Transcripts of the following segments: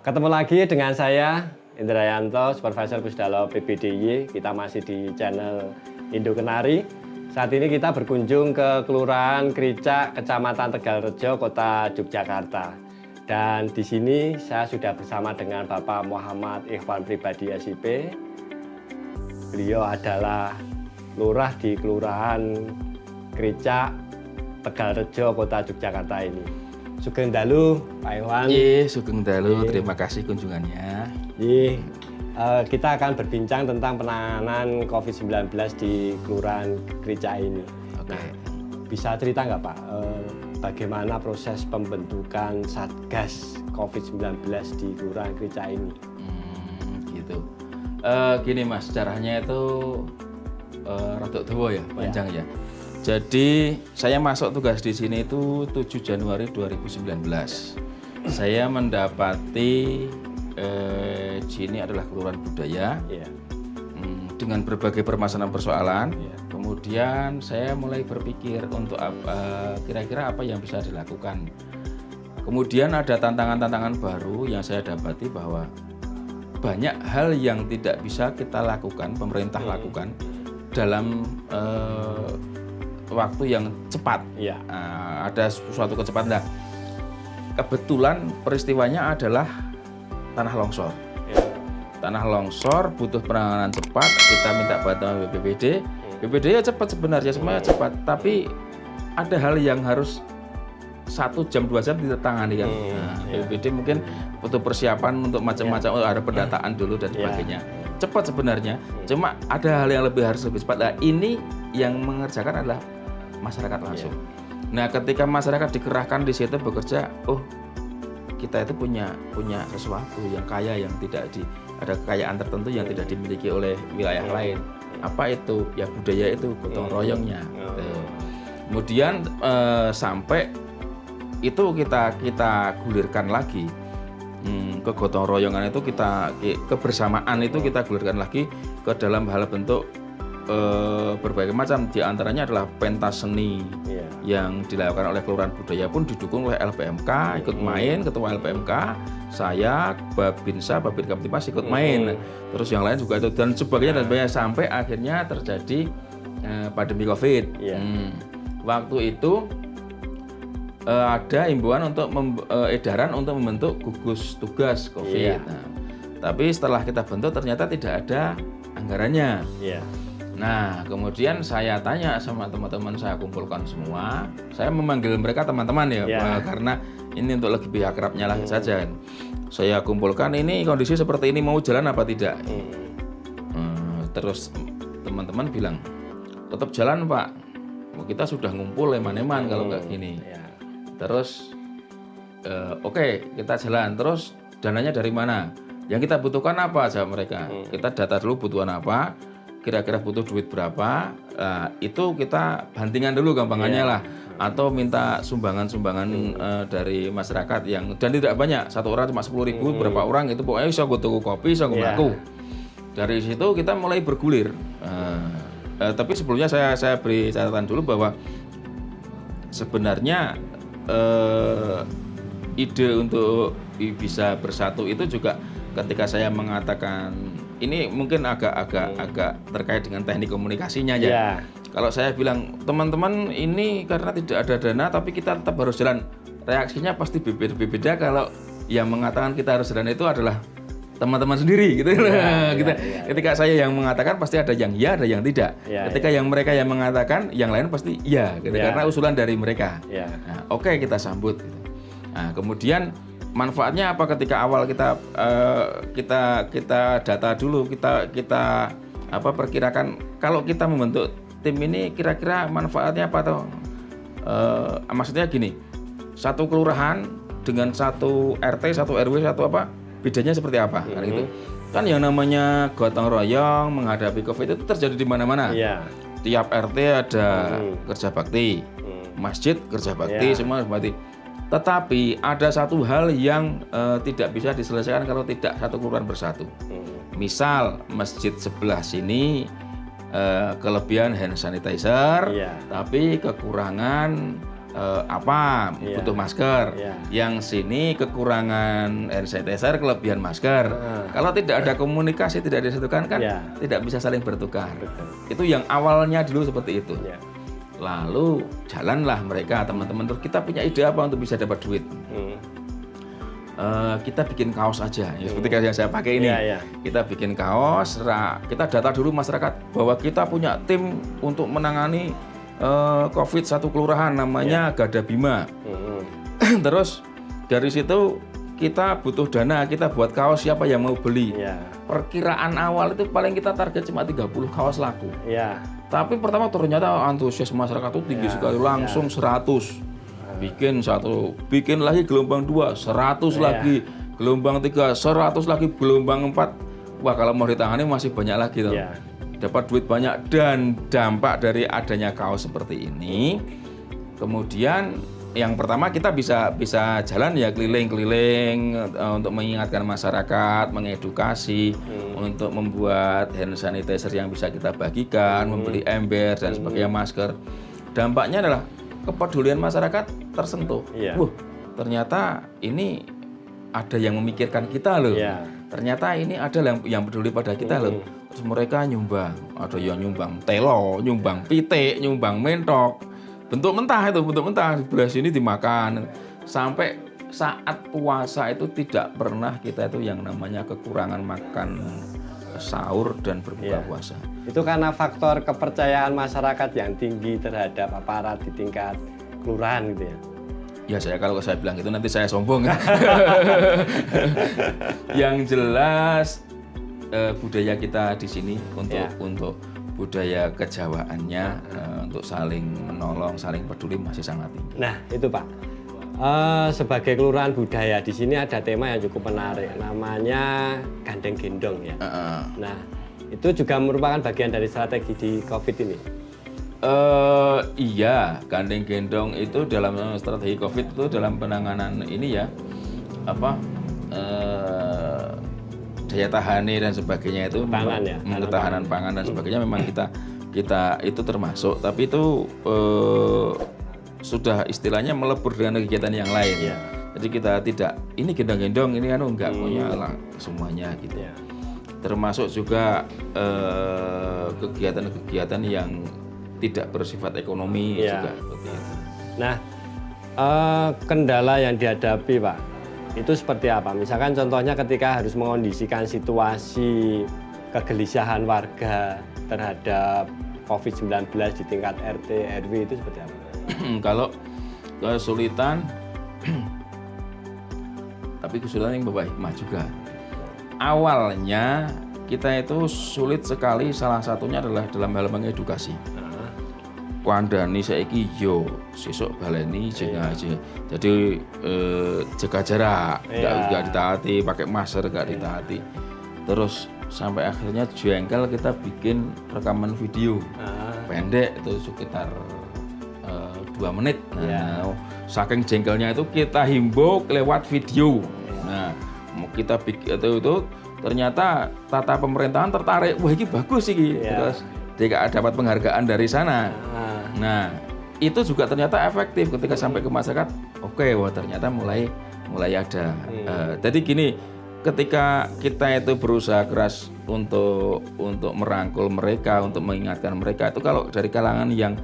Ketemu lagi dengan saya, Indrayanto, Supervisor Pusdalo PBDY. Kita masih di channel Indo Kenari. Saat ini kita berkunjung ke Kelurahan Kricak, Kecamatan Tegalrejo, Kota Yogyakarta. Dan di sini saya sudah bersama dengan Bapak Muhammad Ikhwan Pribadi SIP. Beliau adalah lurah di Kelurahan Kricak, Tegalrejo, Kota Yogyakarta ini. Sugeng dalu, Pak Ikhwan. Iya, sugeng dalu. Terima kasih kunjungannya. Iya, kita akan berbincang tentang penanganan COVID-19 di Kelurahan Kricak ini. Oke. Nah, bisa cerita nggak Pak, bagaimana proses pembentukan Satgas COVID-19 di Kelurahan Kricak ini? Gitu. Gini Mas, sejarahnya itu rada dawa ya, panjang ya. Jadi saya masuk tugas di sini itu 7 Januari 2019. Saya mendapati sini adalah kelurahan budaya dengan berbagai permasalahan persoalan. Kemudian saya mulai berpikir untuk kira-kira apa yang bisa dilakukan. Kemudian ada tantangan-tantangan baru yang saya dapati bahwa banyak hal yang tidak bisa kita lakukan, pemerintah lakukan dalam waktu yang cepat. Ada suatu kecepatan. Nah, kebetulan peristiwanya adalah tanah longsor. Tanah longsor butuh penanganan cepat. Kita minta bantuan BPBD. BPBD ya cepat sebenarnya, semuanya cepat. Tapi ada hal yang harus 1 jam 2 jam ditangani kan. BPBD mungkin butuh persiapan untuk macam-macam, ada pendataan dulu dan sebagainya. Cepat sebenarnya, cuma ada hal yang harus lebih cepat. Nah, ini yang mengerjakan adalah masyarakat langsung. Nah, ketika masyarakat dikerahkan di situ bekerja, kita itu punya sesuatu yang kaya, yang tidak ada kekayaan tertentu yang tidak dimiliki oleh wilayah lain. Apa itu? Ya budaya itu, gotong royongnya. Kemudian sampai itu kita gulirkan lagi. Kegotong royongan itu kebersamaan itu kita gulirkan lagi ke dalam hal bentuk berbagai macam. Di antaranya adalah pentas seni yang dilakukan oleh Kelurahan Budaya pun didukung oleh LPMK, ikut main, ketua LPMK, saya, Babinsa, Babin Kamtipas ikut main, terus yang lain juga itu dan sebagainya sampai akhirnya terjadi pandemi COVID. Waktu itu ada himbauan untuk edaran untuk membentuk gugus tugas COVID. Nah, tapi setelah kita bentuk ternyata tidak ada anggarannya. Nah, kemudian saya tanya sama teman-teman, saya kumpulkan semua. Saya memanggil mereka teman-teman ya, karena ini untuk lebih akrabnya lah saja. Saya kumpulkan, ini kondisi seperti ini mau jalan apa tidak? Terus teman-teman bilang, tetap jalan Pak. Kita sudah ngumpul eman-eman kalau nggak gini. Terus, oke, kita jalan. Terus dananya dari mana? Yang kita butuhkan apa aja mereka? Kita data dulu butuhan apa. Kira-kira butuh duit berapa, itu kita bantingan dulu gampangannya lah, atau minta sumbangan-sumbangan dari masyarakat yang dan tidak banyak, satu orang cuma 10.000, berapa orang itu pokoknya bisa gue tuku kopi, bisa gue ngaku. Dari situ kita mulai bergulir. Tapi sebelumnya saya beri catatan dulu bahwa sebenarnya ide untuk bisa bersatu itu juga ketika saya mengatakan ini mungkin agak terkait dengan teknik komunikasinya ya. Kalau saya bilang teman-teman ini karena tidak ada dana tapi kita tetap harus jalan, reaksinya pasti berbeda kalau yang mengatakan kita harus jalan itu adalah teman-teman sendiri gitu. Ketika saya yang mengatakan pasti ada yang ya, ada yang tidak. Ketika yang mereka yang mengatakan, yang lain pasti ya, gitu. Karena usulan dari mereka. Nah, oke, kita sambut. Nah, kemudian manfaatnya apa ketika awal kita data dulu, kita perkirakan kalau kita membentuk tim ini kira-kira manfaatnya apa atau maksudnya gini, satu kelurahan dengan satu RT, satu RW, satu apa bedanya seperti apa? Kan itu kan yang namanya gotong royong menghadapi COVID itu terjadi di mana-mana. Tiap RT ada kerja bakti, masjid kerja bakti, semua bakti. Tetapi ada satu hal yang tidak bisa diselesaikan kalau tidak satu kelurahan bersatu. Misal masjid sebelah sini kelebihan hand sanitizer, tapi kekurangan butuh masker. Yang sini kekurangan hand sanitizer, kelebihan masker. Kalau tidak ada komunikasi, tidak disatukan kan tidak bisa saling bertukar. Itu yang awalnya dulu seperti itu. Lalu jalanlah mereka teman-teman, terus kita punya ide apa untuk bisa dapat duit. Kita bikin kaos aja, ya, seperti yang saya pakai ini. Kita bikin kaos, kita data dulu masyarakat bahwa kita punya tim untuk menangani COVID satu kelurahan namanya Gada Bima. Terus dari situ kita butuh dana, kita buat kaos, siapa yang mau beli. Perkiraan awal itu paling kita target cuma 30 kaos laku. Tapi pertama ternyata antusias masyarakat itu tinggi sekali, langsung 100. Bikin lagi gelombang 2, 100 lagi, gelombang 3, 100 lagi, gelombang 4. Wah, kalau mau ditangani masih banyak lagi tuh. Dapat duit banyak, dan dampak dari adanya kaos seperti ini, kemudian yang pertama kita bisa jalan ya keliling-keliling untuk mengingatkan masyarakat, mengedukasi, untuk membuat hand sanitizer yang bisa kita bagikan, membeli ember dan sebagainya, masker. Dampaknya adalah kepedulian masyarakat tersentuh. Ternyata ini ada yang memikirkan kita loh. Ternyata ini ada yang peduli pada kita loh. Terus mereka nyumbang, ada yang nyumbang telo, nyumbang pitik, nyumbang mentok. Bentuk mentah, sebelah sini dimakan. Sampai saat puasa itu tidak pernah kita itu yang namanya kekurangan makan sahur dan berbuka puasa. Itu karena faktor kepercayaan masyarakat yang tinggi terhadap aparat di tingkat kelurahan gitu ya. Ya, kalau saya bilang itu nanti saya sombong. Yang jelas budaya kita di sini untuk budaya kejawaannya, untuk saling menolong, saling peduli masih sangat tinggi. Nah, itu Pak. Sebagai kelurahan budaya di sini ada tema yang cukup menarik, namanya gandeng gendong ya. Nah, itu juga merupakan bagian dari strategi di COVID ini. Iya, gandeng gendong itu dalam strategi COVID itu dalam penanganan ini ya, daya tahani dan sebagainya itu, ketahanan pangan dan sebagainya memang kita itu termasuk, tapi itu sudah istilahnya melebur dengan kegiatan yang lain. Jadi kita tidak ini gendong-gendong ini kan enggak punya semuanya gitu. Termasuk juga kegiatan-kegiatan yang tidak bersifat ekonomi juga seperti itu. Nah, kendala yang dihadapi Pak itu seperti apa? Misalkan contohnya ketika harus mengondisikan situasi kegelisahan warga terhadap COVID-19 di tingkat RT, RW itu seperti apa? Kalau kesulitan, tapi kesulitan yang berubah hikmah juga. Awalnya kita itu sulit sekali, salah satunya adalah dalam hal mengedukasi. Kandhani saiki yo sesuk baleni jaga aja. Jadi jaga jarak, enggak ditaati, pakai masker enggak ditaati. Terus sampai akhirnya jengkel kita bikin rekaman video pendek itu sekitar 2 menit. Nah, saking jengkelnya itu kita himbau lewat video. Nah, kita bikin itu ternyata tata pemerintahan tertarik, wah ini bagus sih. Terus dia dapat penghargaan dari sana. Nah, itu juga ternyata efektif ketika sampai ke masyarakat. Oke, wah ternyata mulai ada. Jadi gini, ketika kita itu berusaha keras untuk merangkul mereka, untuk mengingatkan mereka, itu kalau dari kalangan yang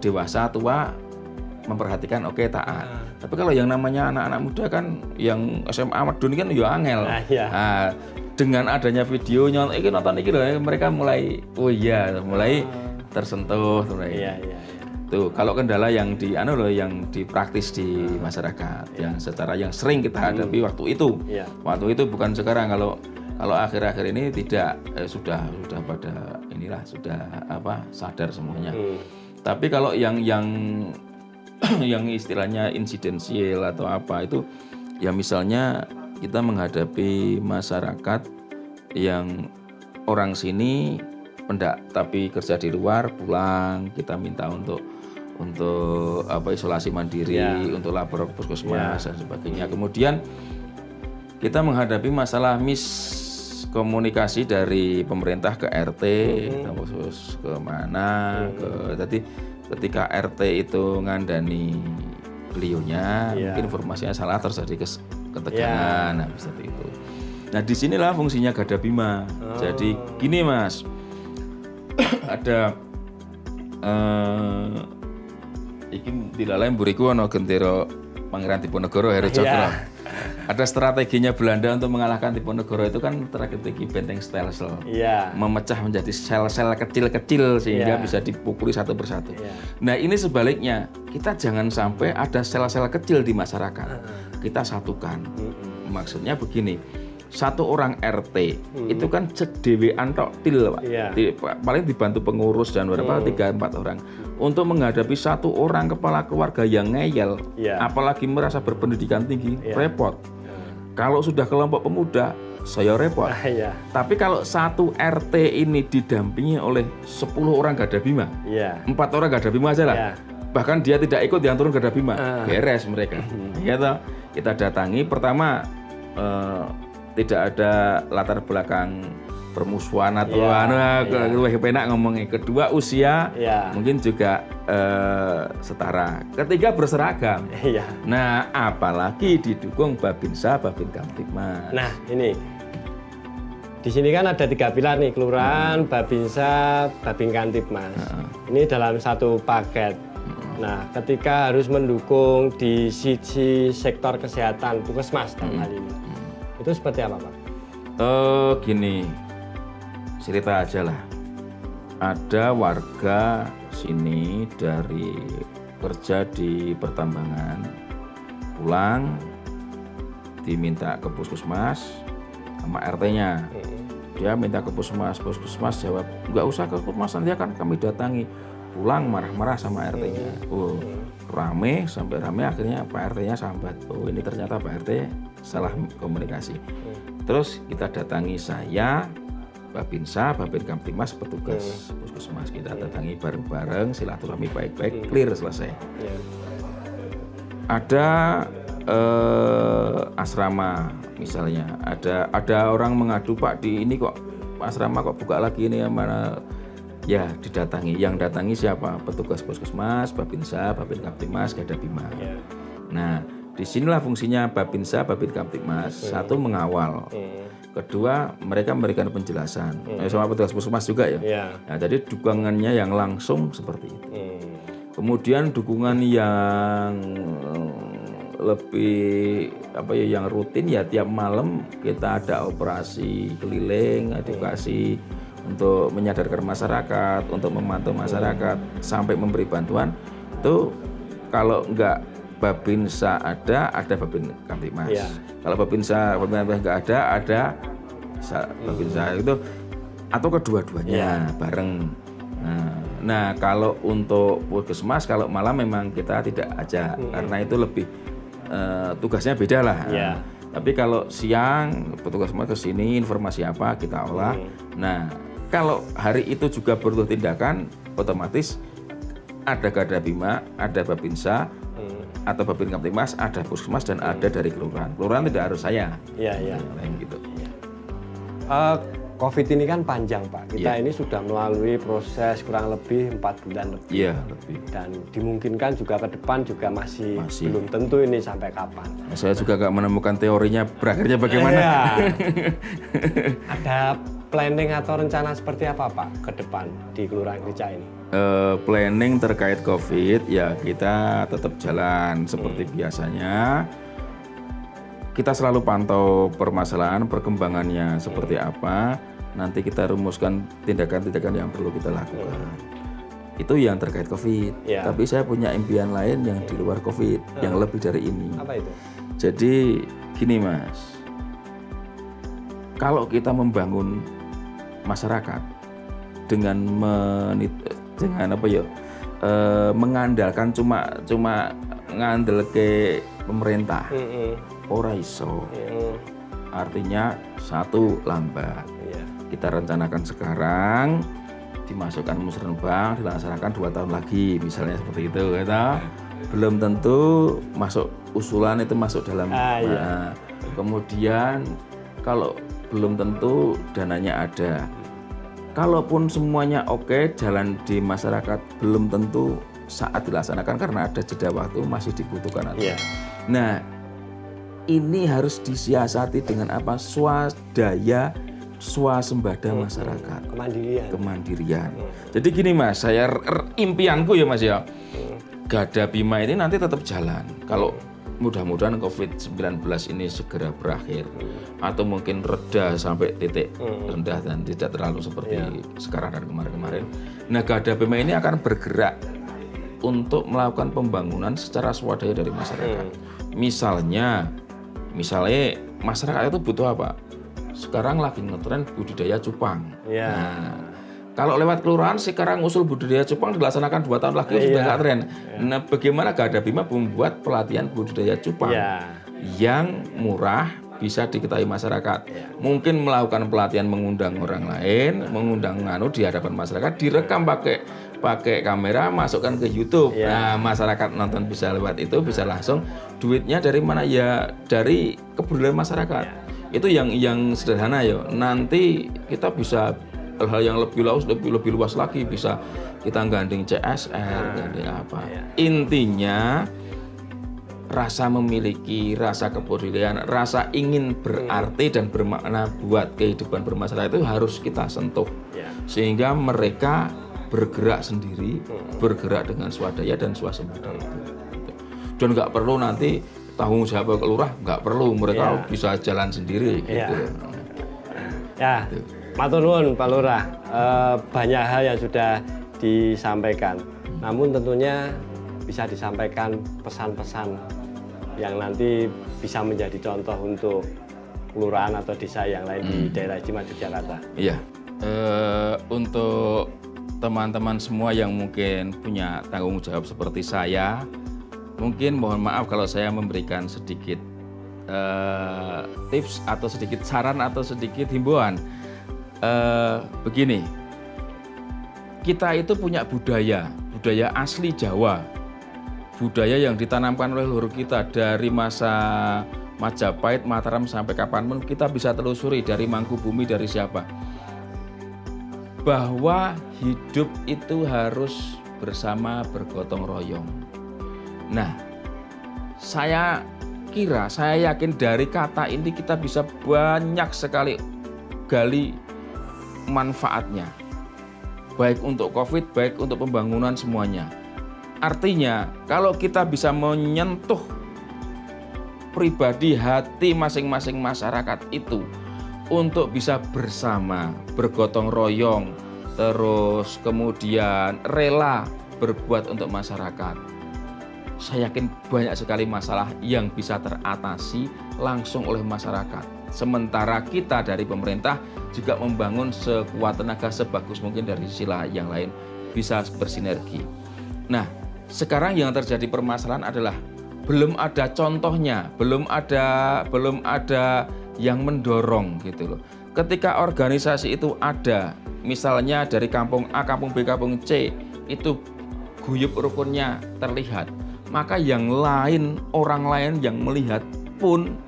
dewasa tua memperhatikan, oke, taat. Tapi kalau yang namanya anak-anak muda kan, yang SMA medun kan ya angel. Nah, dengan adanya videonya, nonton iki loh, mereka mulai, mulai tersentuh, Tuh, kalau kendala yang yang dipraktis di masyarakat, yang sering kita hadapi waktu itu. Waktu itu bukan sekarang. Kalau akhir-akhir ini tidak, sudah pada inilah, sudah sadar semuanya. Tapi kalau yang istilahnya insidensial atau apa itu, ya misalnya kita menghadapi masyarakat yang orang sini pendak tapi kerja di luar, pulang kita minta untuk isolasi mandiri, untuk lapor puskesmas dan sebagainya. Kemudian kita menghadapi masalah miskomunikasi dari pemerintah ke RT, khusus ke mana, jadi ketika RT itu ngandani beliaunya, mungkin informasinya salah terjadi ketegangan, nah seperti itu. Nah disinilah fungsinya Gada Bima. Jadi gini Mas, ada iki dilalai mburiku ana gendera Pangeran Diponegoro Heru Cokro. Ada strateginya Belanda untuk mengalahkan Diponegoro itu kan strategi benteng stelsel. Memecah menjadi sel-sel kecil-kecil sehingga bisa dipukuli satu persatu. Nah ini sebaliknya, kita jangan sampai ada sel-sel kecil di masyarakat. Kita satukan. Maksudnya begini, satu orang RT itu kan cedewean tok til Pak. Paling dibantu pengurus dan berapa 3-4 orang. Untuk menghadapi satu orang kepala keluarga yang ngeyel, apalagi merasa berpendidikan tinggi, repot. Kalau sudah kelompok pemuda, saya repot. Tapi kalau satu RT ini didampingi oleh 10 orang Gada Bima, 4 orang Gada Bima aja lah. Bahkan dia tidak ikut yang turun Gada Bima, beres mereka. Kita datangi, pertama tidak ada latar belakang permusuhan atau lebih penak ngomongnya. Kedua usia mungkin juga setara. Ketiga berseragam. Nah apalagi didukung Babinsa, Babin Kamtibmas. Nah ini di sini kan ada 3 pilar nih, kelurahan, Babinsa, Babin Kamtibmas. Ini dalam satu paket. Nah ketika harus mendukung di sisi sektor kesehatan, Puskesmas dalam hal ini, itu seperti apa Pak? Gini, cerita aja lah. Ada warga sini dari kerja di pertambangan, pulang diminta ke Puskesmas sama RT-nya. Dia minta ke Puskesmas, Puskesmas jawab nggak usah ke Puskesmas, nanti akan kami datangi. Pulang marah-marah sama RT-nya. Rame sampai rame, akhirnya Pak RT-nya sambat. Ini ternyata Pak RT salah komunikasi. Terus kita datangi saya, Babinsa, Babin Kamtibmas, petugas Puskesmas. Kita datangi bareng-bareng, silaturahmi baik-baik, clear, selesai. Ada asrama misalnya, ada orang mengadu, Pak di ini kok asrama kok buka lagi ini yang mana? Ya didatangi. Yang datangi siapa? Petugas Puskesmas, Babinsa, Babin Kamtibmas, Gada Bima. Nah disinilah fungsinya Babinsa, Babin Kamtibmas. Satu mengawal, kedua mereka memberikan penjelasan. Sama petugas Puskesmas juga ya. Nah, jadi dukungannya yang langsung seperti itu. Kemudian dukungan yang lebih yang rutin ya, tiap malam kita ada operasi keliling, edukasi untuk menyadarkan masyarakat, untuk memantau masyarakat sampai memberi bantuan. Itu kalau enggak Babinsa ada Babin Kamtibmas. Kalau Babinsa nggak ada Babinsa itu, atau kedua-duanya bareng. Nah kalau untuk Puskesmas kalau malam memang kita tidak ajak karena itu lebih tugasnya beda lah. Tapi kalau siang petugas semua ke sini, informasi apa kita olah. Nah kalau hari itu juga butuh tindakan, otomatis ada Gada Bima, ada Babinsa, atau Babin Kamtibmas, ada Puskesmas, dan ada dari kelurahan. Kelurahan tidak harus saya. Gitu. COVID ini kan panjang Pak. Kita ini sudah melalui proses kurang lebih 4 bulan lebih. Lebih. Dan dimungkinkan juga ke depan juga masih belum tentu ini sampai kapan. Saya juga nggak menemukan teorinya berakhirnya bagaimana. Ada planning atau rencana seperti apa Pak ke depan di Kelurahan Krica ini? Planning terkait COVID ya kita tetap jalan seperti biasanya. Kita selalu pantau permasalahan, perkembangannya seperti apa. Nanti kita rumuskan tindakan-tindakan yang perlu kita lakukan. Itu yang terkait COVID. Tapi saya punya impian lain yang di luar COVID, yang lebih dari ini. Apa itu? Jadi gini Mas, kalau kita membangun masyarakat dengan mengandalkan cuma ngandel ke pemerintah. Ora iso. Artinya satu, lambat. Kita rencanakan sekarang, dimasukkan musrenbang, dilaksanakan 2 tahun lagi, misalnya seperti itu. Belum tentu masuk usulan itu masuk dalam. Kemudian kalau belum tentu dananya ada. Kalaupun semuanya oke, jalan di masyarakat belum tentu saat dilaksanakan karena ada jeda waktu masih dibutuhkan. Iya. Nah, ini harus disiasati dengan apa? Swadaya, swasembada masyarakat. Kemandirian. Jadi gini Mas, saya impianku ya Mas ya. Garda Bima ini nanti tetap jalan. Kalau mudah-mudahan COVID-19 ini segera berakhir atau mungkin reda sampai titik rendah dan tidak terlalu seperti sekarang dan kemarin-kemarin. Nah, Garda Bima ini akan bergerak untuk melakukan pembangunan secara swadaya dari masyarakat. Misalnya masyarakat itu butuh apa? Sekarang lagi ngetren budidaya cupang. Nah, kalau lewat kelurahan sekarang usul budidaya cupang dilaksanakan 2 tahun lagi sudah nggak tren. Nah, bagaimana Garda Bima membuat pelatihan budidaya cupang yang murah, bisa diketahui masyarakat. Mungkin melakukan pelatihan mengundang orang lain, mengundang di hadapan masyarakat, direkam pakai kamera, masukkan ke YouTube. Nah, masyarakat nonton bisa lewat itu, bisa langsung. Duitnya dari mana? Ya dari kepedulian masyarakat. Itu yang sederhana ya. Nanti kita bisa hal-hal yang lebih luas lagi, bisa kita gandeng CSR, gandeng apa. Intinya rasa memiliki, rasa kepedulian, rasa ingin berarti dan bermakna buat kehidupan bermasyarakat itu harus kita sentuh. Sehingga mereka bergerak sendiri, bergerak dengan swadaya dan swasembada itu. Dan nggak perlu nanti tanggung jawab ke lurah, nggak perlu, mereka bisa jalan sendiri gitu. Matur nuwun Pak Lurah, banyak hal yang sudah disampaikan. Namun tentunya bisa disampaikan pesan-pesan yang nanti bisa menjadi contoh untuk kelurahan atau desa yang lain di daerah istimewa Yogyakarta. Iya, untuk teman-teman semua yang mungkin punya tanggung jawab seperti saya, mungkin mohon maaf kalau saya memberikan sedikit tips atau sedikit saran atau sedikit himbauan. Begini, kita itu punya budaya asli Jawa, budaya yang ditanamkan oleh leluhur kita dari masa Majapahit, Mataram sampai kapanpun kita bisa telusuri dari Mangkubumi, dari siapa, bahwa hidup itu harus bersama, bergotong royong. Nah, saya yakin dari kata ini kita bisa banyak sekali gali manfaatnya, baik untuk COVID, baik untuk pembangunan semuanya. Artinya, kalau kita bisa menyentuh pribadi hati masing-masing masyarakat itu untuk bisa bersama, bergotong royong, terus kemudian rela berbuat untuk masyarakat, saya yakin banyak sekali masalah yang bisa teratasi langsung oleh masyarakat. Sementara kita dari pemerintah juga membangun sekuat tenaga sebagus mungkin dari sila yang lain bisa bersinergi. Nah, sekarang yang terjadi permasalahan adalah belum ada contohnya, belum ada yang mendorong gitu loh. Ketika organisasi itu ada, misalnya dari kampung A, kampung B, kampung C, itu guyup rukunnya terlihat, maka yang lain, orang lain yang melihat pun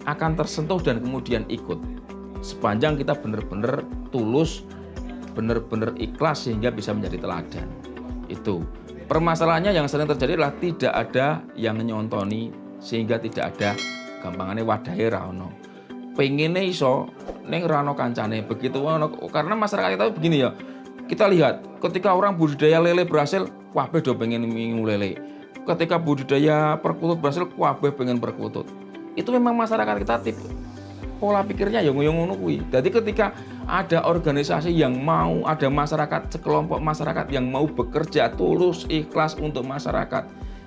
akan tersentuh dan kemudian ikut. Sepanjang kita benar-benar tulus, benar-benar ikhlas sehingga bisa menjadi teladan. Itu. Permasalahannya yang sering terjadi adalah tidak ada yang nyontoni sehingga tidak ada gampangannya wadahe ra ono. Pengine iso ning ra ono kancane, begitu ono, karena masyarakat kita begini ya. Kita lihat ketika orang budidaya lele berhasil, kabeh do pengen minum lele. Ketika budidaya perkutut berhasil, kabeh pengen perkutut. Itu memang masyarakat kita tipe pola pikirnya yang ngono kuwi. Jadi ketika ada organisasi yang mau, ada masyarakat, sekelompok masyarakat yang mau bekerja tulus, ikhlas untuk masyarakat,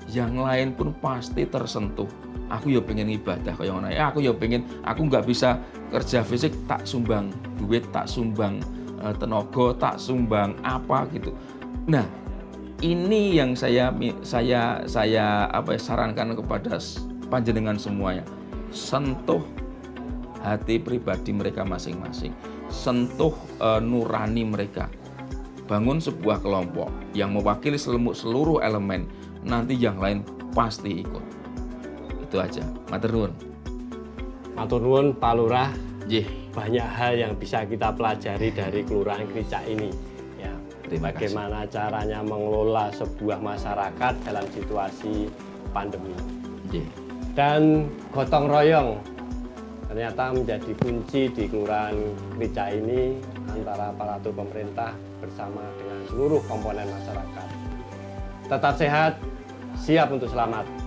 yang lain pun pasti tersentuh. Aku ya pengen ibadah kayak ngono. Aku ya pengen, aku nggak bisa kerja fisik, tak sumbang duit, tak sumbang tenaga, tak sumbang apa gitu. Nah, ini yang saya sarankan kepada panjenengan semuanya. Sentuh hati pribadi mereka masing-masing, sentuh nurani mereka, bangun sebuah kelompok yang mewakili seluruh elemen, nanti yang lain pasti ikut. Itu aja. Matur nuwun. Matur nuwun Pak Lurah. Jih. Banyak hal yang bisa kita pelajari dari Kelurahan Kricak ini. Ya, Terima kasih. bagaimana caranya mengelola sebuah masyarakat dalam situasi pandemi. Nggih. Dan gotong royong ternyata menjadi kunci di Kelurahan Krica ini antara aparatur pemerintah bersama dengan seluruh komponen masyarakat. Tetap sehat, siap untuk selamat.